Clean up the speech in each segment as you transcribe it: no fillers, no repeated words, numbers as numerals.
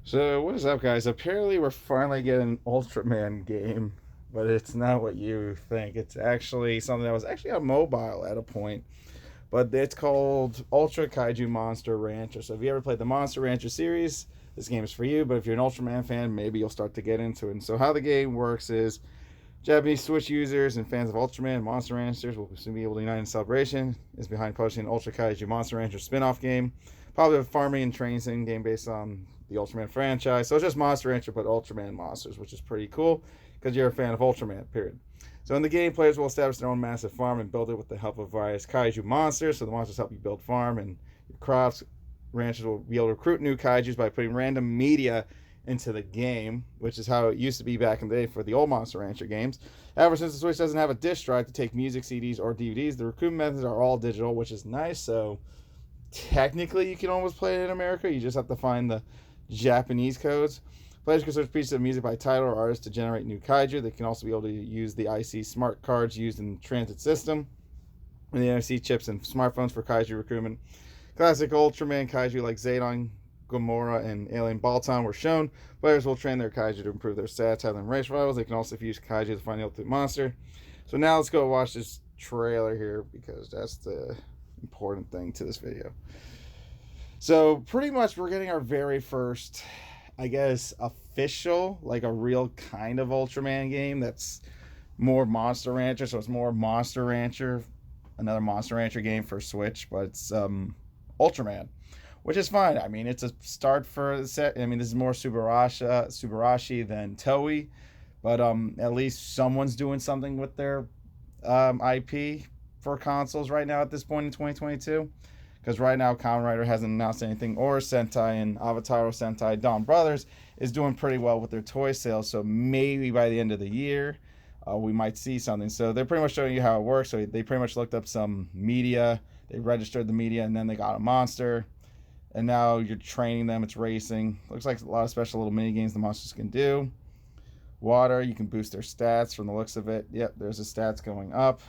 So what is up, guys? Apparently, we're finally getting an Ultraman game, but it's not what you think. It's actually something that was actually on mobile at a point, but it's called Ultra Kaiju Monster Rancher. So if you ever played the Monster Rancher series, this game is for you. But if you're an Ultraman fan, maybe you'll start to get into it. And so how the game works is Japanese Switch users and fans of Ultraman and Monster Ranchers will soon be able to unite in celebration. Is behind publishing an Ultra Kaiju Monster Rancher spin-off game, probably a farming and training sim game based on the Ultraman franchise. So it's just Monster Rancher but Ultraman monsters, which is pretty cool because you're a fan of Ultraman. Period. So in the game, players will establish their own massive farm and build it with the help of various kaiju monsters. So the monsters help you build farm and your crops. Ranchers will be able to recruit new kaijus by putting random media into the game, which is how it used to be back in the day for the old Monster Rancher games. However, since the Switch doesn't have a disc drive to take music, CDs, or DVDs, the recruitment methods are all digital, which is nice. So technically, you can almost play it in America. You just have to find the Japanese codes. Players can search pieces of music by title or artist to generate new kaiju. They can also be able to use the IC smart cards used in the transit system, and the NFC chips and smartphones for kaiju recruitment. Classic Ultraman kaiju like Zedon, Gamora, and Alien Balton were shown. Players will train their kaiju to improve their stats, have them race rivals. They can also use kaiju to find the ultimate monster. So now let's go watch this trailer here because that's the important thing to this video. So pretty much we're getting our very first, I guess, official, like a real kind of Ultraman game that's more Monster Rancher. So it's more Monster Rancher, another Monster Rancher game for Switch, but it's Ultraman, which is fine. I mean, it's a start for the set. I mean, this is more Subarashi than Toei, but at least someone's doing something with their IP for consoles right now at this point in 2022. Because right now, Kamen Rider hasn't announced anything, or Sentai and Avatar Sentai Dawn Brothers is doing pretty well with their toy sales. So maybe by the end of the year, we might see something. So they're pretty much showing you how it works. So they pretty much looked up some media, they registered the media, and then they got a monster. And now you're training them. It's racing. Looks like a lot of special little mini games the monsters can do. Water, you can boost their stats from the looks of it. Yep, there's the stats going up.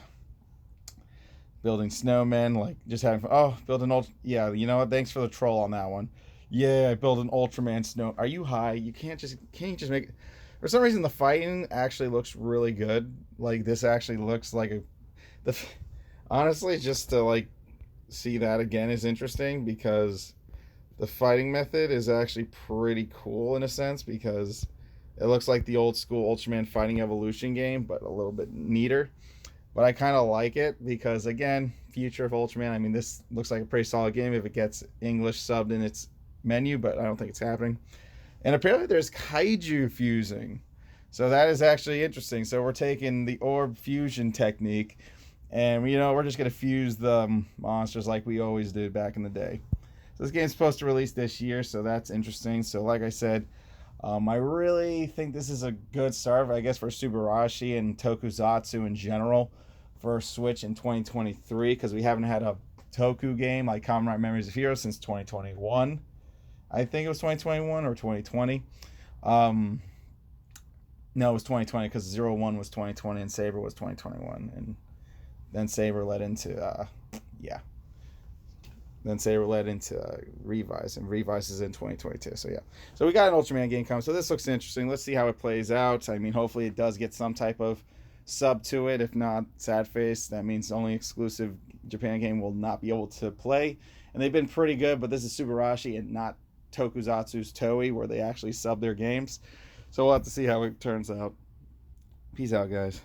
Building snowmen, like just having fun. Oh, build an yeah, you know what? Thanks for the troll on that one. Yeah, I built an Ultraman snow. Are you high? You can't just make. For some reason, the fighting actually looks really good. Like this actually looks like the. Honestly, just to like see that again is interesting because the fighting method is actually pretty cool in a sense because it looks like the old school Ultraman Fighting Evolution game, but a little bit neater. But I kind of like it because, again, future of Ultraman. I mean, this looks like a pretty solid game if it gets English subbed in its menu, but I don't think it's happening. And apparently there's Kaiju fusing. So that is actually interesting. So we're taking the orb fusion technique and, you know, we're just going to fuse the monsters like we always did back in the day. So this game's supposed to release this year, so that's interesting. So like I said, I really think this is a good start, I guess, for Subarashi and Tokusatsu in general for Switch in 2023 because we haven't had a Toku game like Kamen Rider Memories of Heroes since 2021. I think it was 2021 or 2020. No, it was 2020 because 01 was 2020 and Saber was 2021. And then Saber led into, yeah. Then Saber led into Revise, and Revise is in 2022. So yeah, so we got an Ultraman game coming. So this looks interesting. Let's see how it plays out. I mean, hopefully it does get some type of sub to it. If not, sad face. That means only exclusive Japan game will not be able to play. And they've been pretty good, but this is Subarashi and not Tokusatsu's Toei, where they actually sub their games. So we'll have to see how it turns out. Peace out, guys.